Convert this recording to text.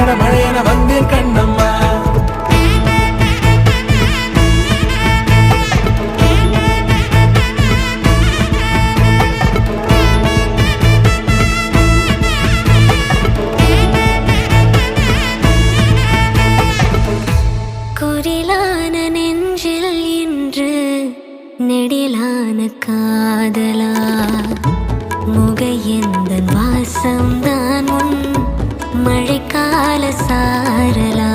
வர மழையென வந்தேன் கண்ணம்மா. குரிலான நெஞ்சில் இன்று நெடிலான காதலா முகையெந்தன் வாசம்தான் உன் மழைக்கால சாரலா